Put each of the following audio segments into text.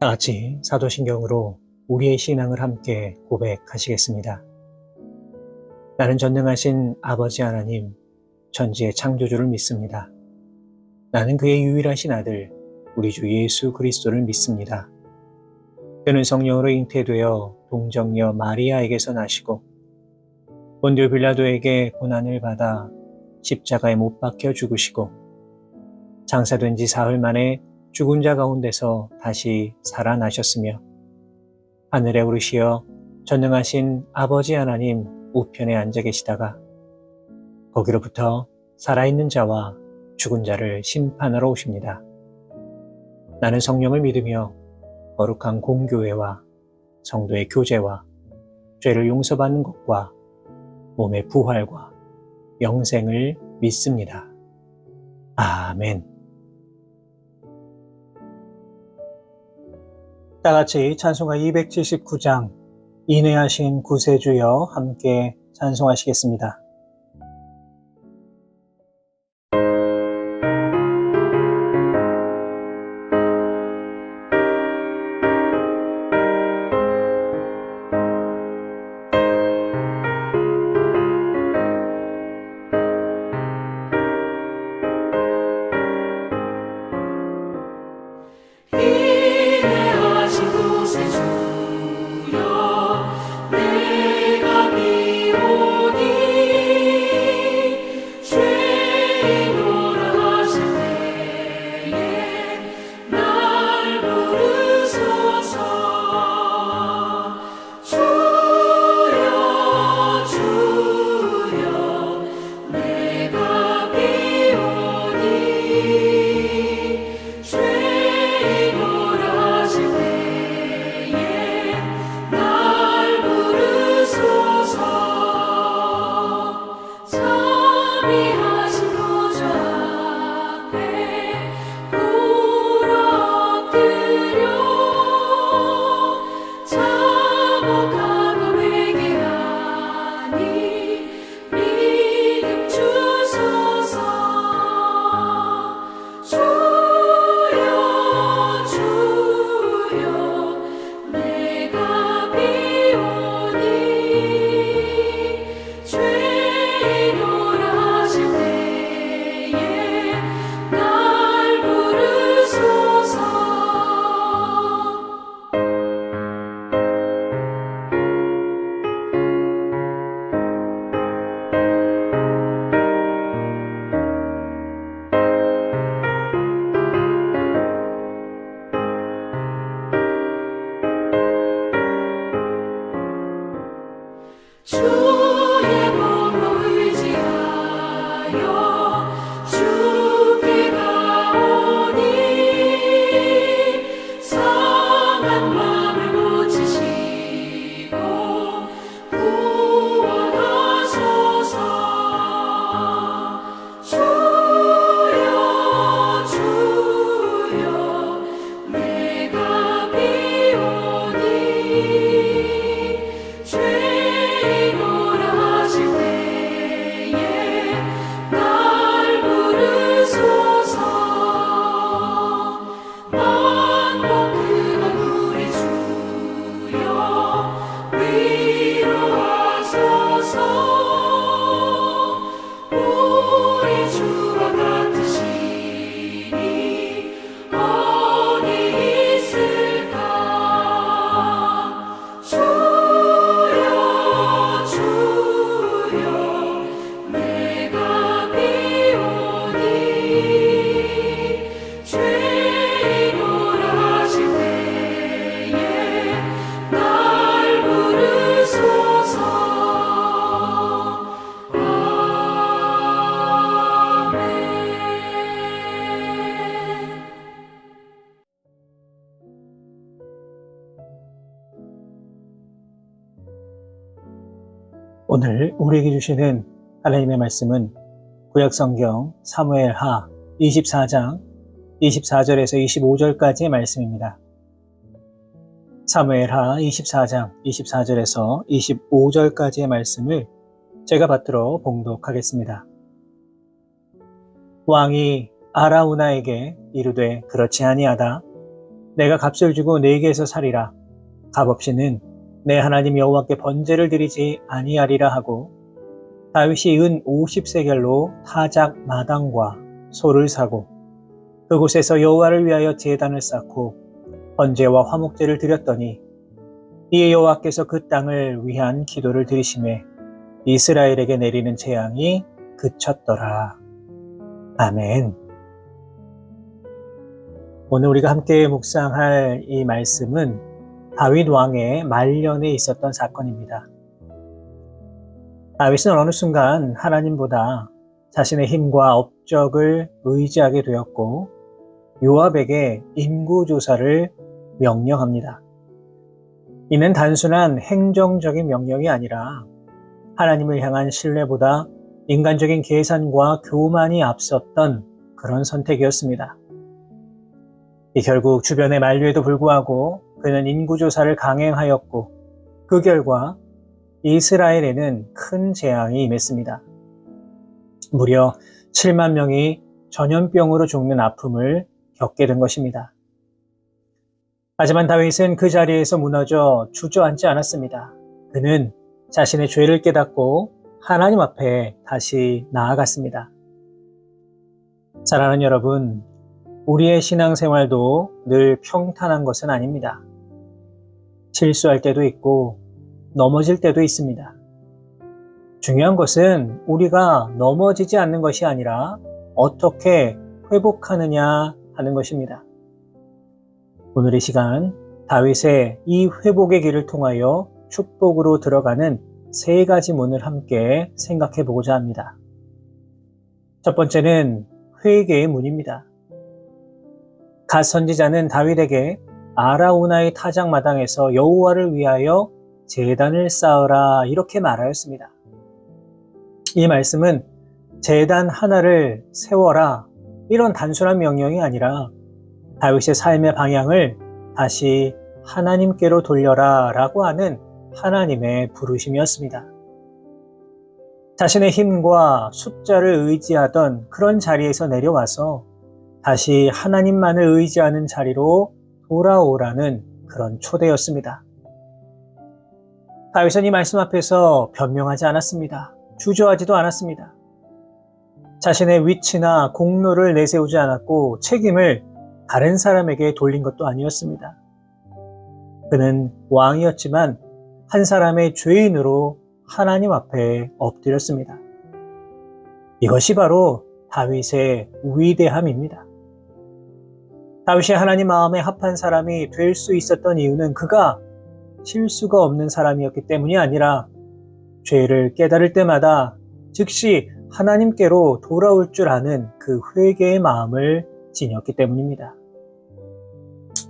다 같이 사도신경으로 우리의 신앙을 함께 고백하시겠습니다. 나는 전능하신 아버지 하나님, 천지의 창조주를 믿습니다. 나는 그의 유일하신 아들, 우리 주 예수 그리스도를 믿습니다. 그는 성령으로 잉태되어 동정녀 마리아에게서 나시고 본디오 빌라도에게 고난을 받아 십자가에 못 박혀 죽으시고 장사된 지 사흘 만에 죽은 자 가운데서 다시 살아나셨으며 하늘에 오르시어 전능하신 아버지 하나님 우편에 앉아 계시다가 거기로부터 살아있는 자와 죽은 자를 심판하러 오십니다. 나는 성령을 믿으며 거룩한 공교회와 성도의 교제와 죄를 용서받는 것과 몸의 부활과 영생을 믿습니다. 아멘. 다같이 찬송가 279장 인애하신 구세주여 함께 찬송하시겠습니다. 오늘 우리에게 주시는 하나님의 말씀은 구약성경 사무엘하 24장 24절에서 25절까지의 말씀입니다. 사무엘하 24장 24절에서 25절까지의 말씀을 제가 받들어 봉독하겠습니다. 왕이 아라우나에게 이르되 그렇지 아니하다. 내가 값을 주고 내게서 살이라. 값없이는 내 하나님 여호와께 번제를 드리지 아니하리라 하고 다윗이 은 50세겔로 타작 마당과 소를 사고 그곳에서 여호와를 위하여 제단을 쌓고 번제와 화목제를 드렸더니 이에 여호와께서 그 땅을 위한 기도를 들으시매 이스라엘에게 내리는 재앙이 그쳤더라. 아멘. 오늘 우리가 함께 묵상할 이 말씀은 다윗 왕의 말년에 있었던 사건입니다. 다윗은 어느 순간 하나님보다 자신의 힘과 업적을 의지하게 되었고 요압에게 인구조사를 명령합니다. 이는 단순한 행정적인 명령이 아니라 하나님을 향한 신뢰보다 인간적인 계산과 교만이 앞섰던 그런 선택이었습니다. 결국 주변의 만류에도 불구하고 그는 인구조사를 강행하였고 그 결과 이스라엘에는 큰 재앙이 임했습니다. 무려 7만 명이 전염병으로 죽는 아픔을 겪게 된 것입니다. 하지만 다윗은 그 자리에서 무너져 주저앉지 않았습니다. 그는 자신의 죄를 깨닫고 하나님 앞에 다시 나아갔습니다. 사랑하는 여러분, 우리의 신앙생활도 늘 평탄한 것은 아닙니다. 실수할 때도 있고 넘어질 때도 있습니다. 중요한 것은 우리가 넘어지지 않는 것이 아니라 어떻게 회복하느냐 하는 것입니다. 오늘 이 시간 다윗의 이 회복의 길을 통하여 축복으로 들어가는 세 가지 문을 함께 생각해 보고자 합니다. 첫 번째는 회개의 문입니다. 갓 선지자는 다윗에게 아라우나의 타작마당에서 여호와를 위하여 제단을 쌓으라 이렇게 말하였습니다. 이 말씀은 제단 하나를 세워라 이런 단순한 명령이 아니라 다윗의 삶의 방향을 다시 하나님께로 돌려라 라고 하는 하나님의 부르심이었습니다. 자신의 힘과 숫자를 의지하던 그런 자리에서 내려와서 다시 하나님만을 의지하는 자리로 돌아오라는 그런 초대였습니다. 다윗은 이 말씀 앞에서 변명하지 않았습니다. 주저하지도 않았습니다. 자신의 위치나 공로를 내세우지 않았고 책임을 다른 사람에게 돌린 것도 아니었습니다. 그는 왕이었지만 한 사람의 죄인으로 하나님 앞에 엎드렸습니다. 이것이 바로 다윗의 위대함입니다. 다윗이 하나님 마음에 합한 사람이 될 수 있었던 이유는 그가 실수가 없는 사람이었기 때문이 아니라 죄를 깨달을 때마다 즉시 하나님께로 돌아올 줄 아는 그 회개의 마음을 지녔기 때문입니다.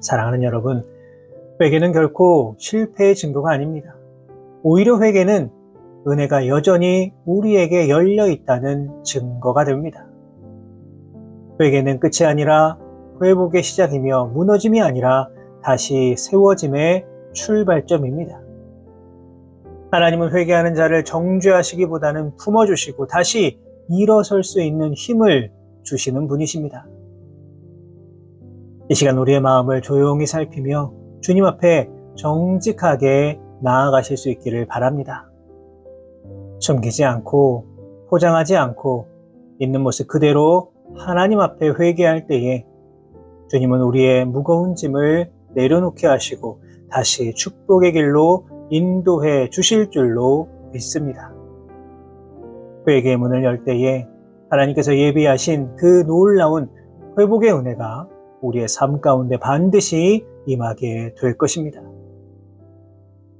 사랑하는 여러분, 회개는 결코 실패의 증거가 아닙니다. 오히려 회개는 은혜가 여전히 우리에게 열려 있다는 증거가 됩니다. 회개는 끝이 아니라 회복의 시작이며 무너짐이 아니라 다시 세워짐의 출발점입니다. 하나님은 회개하는 자를 정죄하시기보다는 품어주시고 다시 일어설 수 있는 힘을 주시는 분이십니다. 이 시간 우리의 마음을 조용히 살피며 주님 앞에 정직하게 나아가실 수 있기를 바랍니다. 숨기지 않고 포장하지 않고 있는 모습 그대로 하나님 앞에 회개할 때에 주님은 우리의 무거운 짐을 내려놓게 하시고 다시 축복의 길로 인도해 주실 줄로 믿습니다. 회개의 문을 열 때에 하나님께서 예비하신 그 놀라운 회복의 은혜가 우리의 삶 가운데 반드시 임하게 될 것입니다.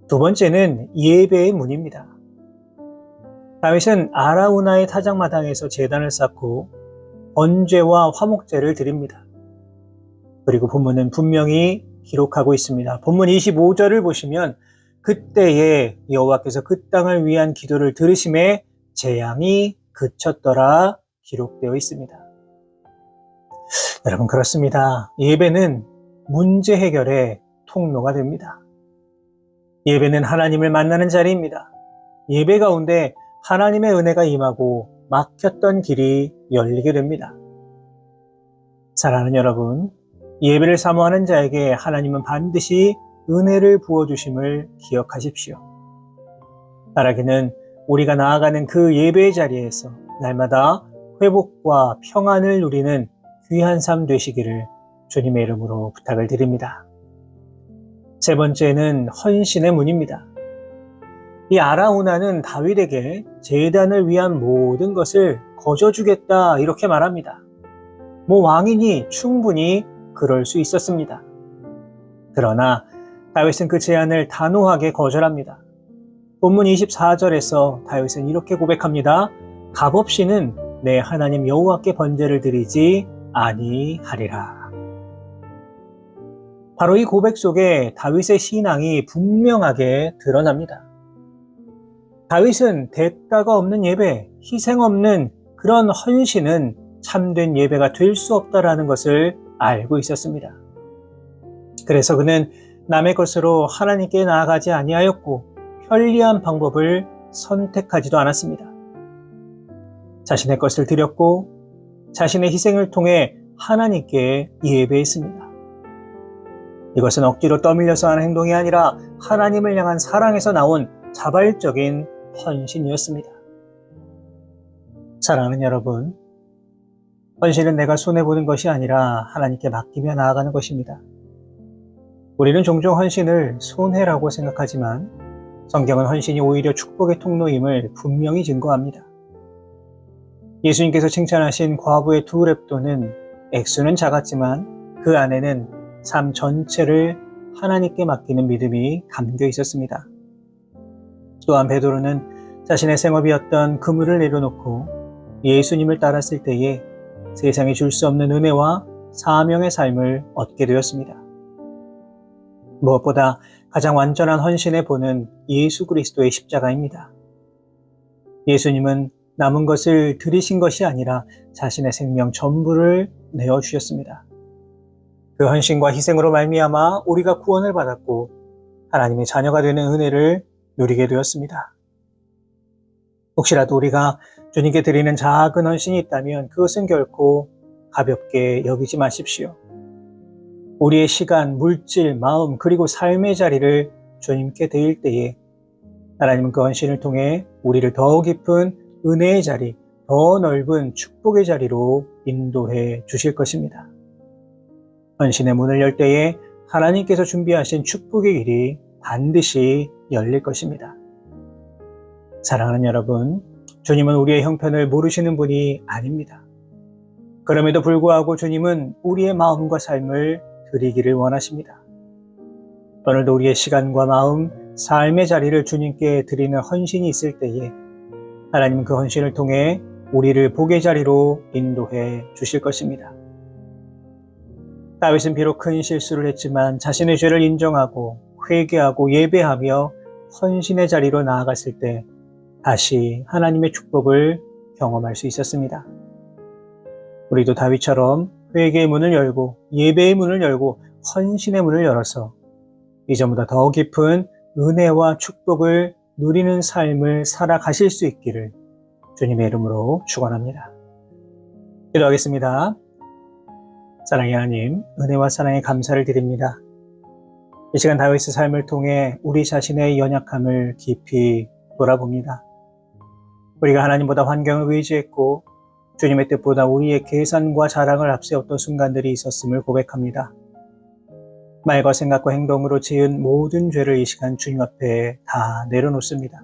두 번째는 예배의 문입니다. 다윗은 아라우나의 타작마당에서 제단을 쌓고 번제와 화목제를 드립니다. 그리고 본문은 분명히 기록하고 있습니다. 본문 25절을 보시면 그때에 여호와께서 그 땅을 위한 기도를 들으심에 재앙이 그쳤더라 기록되어 있습니다. 여러분, 그렇습니다. 예배는 문제 해결의 통로가 됩니다. 예배는 하나님을 만나는 자리입니다. 예배 가운데 하나님의 은혜가 임하고 막혔던 길이 열리게 됩니다. 사랑하는 여러분, 예배를 사모하는 자에게 하나님은 반드시 은혜를 부어주심을 기억하십시오. 바라기는 우리가 나아가는 그 예배의 자리에서 날마다 회복과 평안을 누리는 귀한 삶 되시기를 주님의 이름으로 부탁을 드립니다. 세 번째는 헌신의 문입니다. 이 아라우나는 다윗에게 제단을 위한 모든 것을 거저주겠다 이렇게 말합니다. 왕이니 충분히 그럴 수 있었습니다. 그러나 다윗은 그 제안을 단호하게 거절합니다. 본문 24절에서 다윗은 이렇게 고백합니다. 값없이는 내 하나님 여호와께 번제를 드리지 아니하리라. 바로 이 고백 속에 다윗의 신앙이 분명하게 드러납니다. 다윗은 대가가 없는 예배, 희생 없는 그런 헌신은 참된 예배가 될 수 없다라는 것을 알고 있었습니다. 그래서 그는 남의 것으로 하나님께 나아가지 아니하였고 편리한 방법을 선택하지도 않았습니다. 자신의 것을 드렸고 자신의 희생을 통해 하나님께 예배했습니다. 이것은 억지로 떠밀려서 하는 행동이 아니라 하나님을 향한 사랑에서 나온 자발적인 헌신이었습니다. 사랑하는 여러분, 헌신은 내가 손해보는 것이 아니라 하나님께 맡기며 나아가는 것입니다. 우리는 종종 헌신을 손해라고 생각하지만 성경은 헌신이 오히려 축복의 통로임을 분명히 증거합니다. 예수님께서 칭찬하신 과부의 두 렙돈은 액수는 작았지만 그 안에는 삶 전체를 하나님께 맡기는 믿음이 담겨 있었습니다. 또한 베드로는 자신의 생업이었던 그물을 내려놓고 예수님을 따랐을 때에 세상이 줄 수 없는 은혜와 사명의 삶을 얻게 되었습니다. 무엇보다 가장 완전한 헌신의 본은 예수 그리스도의 십자가입니다. 예수님은 남은 것을 드리신 것이 아니라 자신의 생명 전부를 내어주셨습니다. 그 헌신과 희생으로 말미암아 우리가 구원을 받았고 하나님의 자녀가 되는 은혜를 누리게 되었습니다. 혹시라도 우리가 주님께 드리는 작은 헌신이 있다면 그것은 결코 가볍게 여기지 마십시오. 우리의 시간, 물질, 마음 그리고 삶의 자리를 주님께 드릴 때에 하나님은 그 헌신을 통해 우리를 더 깊은 은혜의 자리, 더 넓은 축복의 자리로 인도해 주실 것입니다. 헌신의 문을 열 때에 하나님께서 준비하신 축복의 길이 반드시 열릴 것입니다. 사랑하는 여러분, 주님은 우리의 형편을 모르시는 분이 아닙니다. 그럼에도 불구하고 주님은 우리의 마음과 삶을 드리기를 원하십니다. 오늘도 우리의 시간과 마음, 삶의 자리를 주님께 드리는 헌신이 있을 때에 하나님은 그 헌신을 통해 우리를 복의 자리로 인도해 주실 것입니다. 다윗은 비록 큰 실수를 했지만 자신의 죄를 인정하고 회개하고 예배하며 헌신의 자리로 나아갔을 때 다시 하나님의 축복을 경험할 수 있었습니다. 우리도 다윗처럼 회개의 문을 열고 예배의 문을 열고 헌신의 문을 열어서 이전보다 더 깊은 은혜와 축복을 누리는 삶을 살아가실 수 있기를 주님의 이름으로 축원합니다. 기도하겠습니다. 사랑의 하나님, 은혜와 사랑에 감사를 드립니다. 이 시간 다윗의 삶을 통해 우리 자신의 연약함을 깊이 돌아봅니다. 우리가 하나님보다 환경을 의지했고 주님의 뜻보다 우리의 계산과 자랑을 앞세웠던 순간들이 있었음을 고백합니다. 말과 생각과 행동으로 지은 모든 죄를 이 시간 주님 앞에 다 내려놓습니다.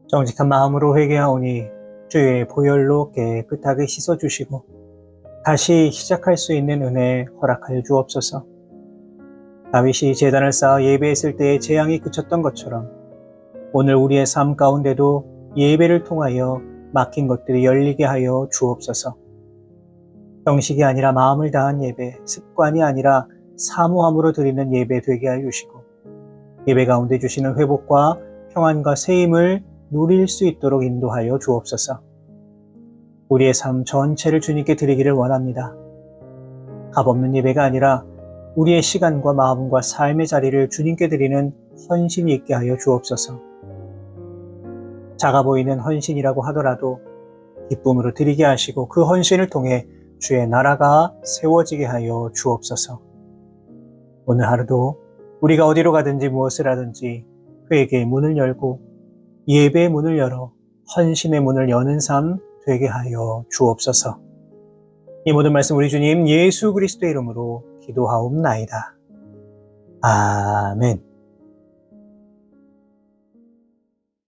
정직한 마음으로 회개하오니 주의 보혈로 깨끗하게 씻어주시고 다시 시작할 수 있는 은혜 허락하여 주옵소서. 다윗이 제단을 쌓아 예배했을 때의 재앙이 그쳤던 것처럼 오늘 우리의 삶 가운데도 예배를 통하여 막힌 것들이 열리게 하여 주옵소서. 형식이 아니라 마음을 다한 예배, 습관이 아니라 사모함으로 드리는 예배 되게 하여 주시고 예배 가운데 주시는 회복과 평안과 새힘을 누릴 수 있도록 인도하여 주옵소서. 우리의 삶 전체를 주님께 드리기를 원합니다. 값없는 예배가 아니라 우리의 시간과 마음과 삶의 자리를 주님께 드리는 헌신이 있게 하여 주옵소서. 작아 보이는 헌신이라고 하더라도 기쁨으로 드리게 하시고 그 헌신을 통해 주의 나라가 세워지게 하여 주옵소서. 오늘 하루도 우리가 어디로 가든지 무엇을 하든지 회개의 문을 열고 예배의 문을 열어 헌신의 문을 여는 삶 되게 하여 주옵소서. 이 모든 말씀 우리 주님 예수 그리스도의 이름으로 기도하옵나이다. 아멘.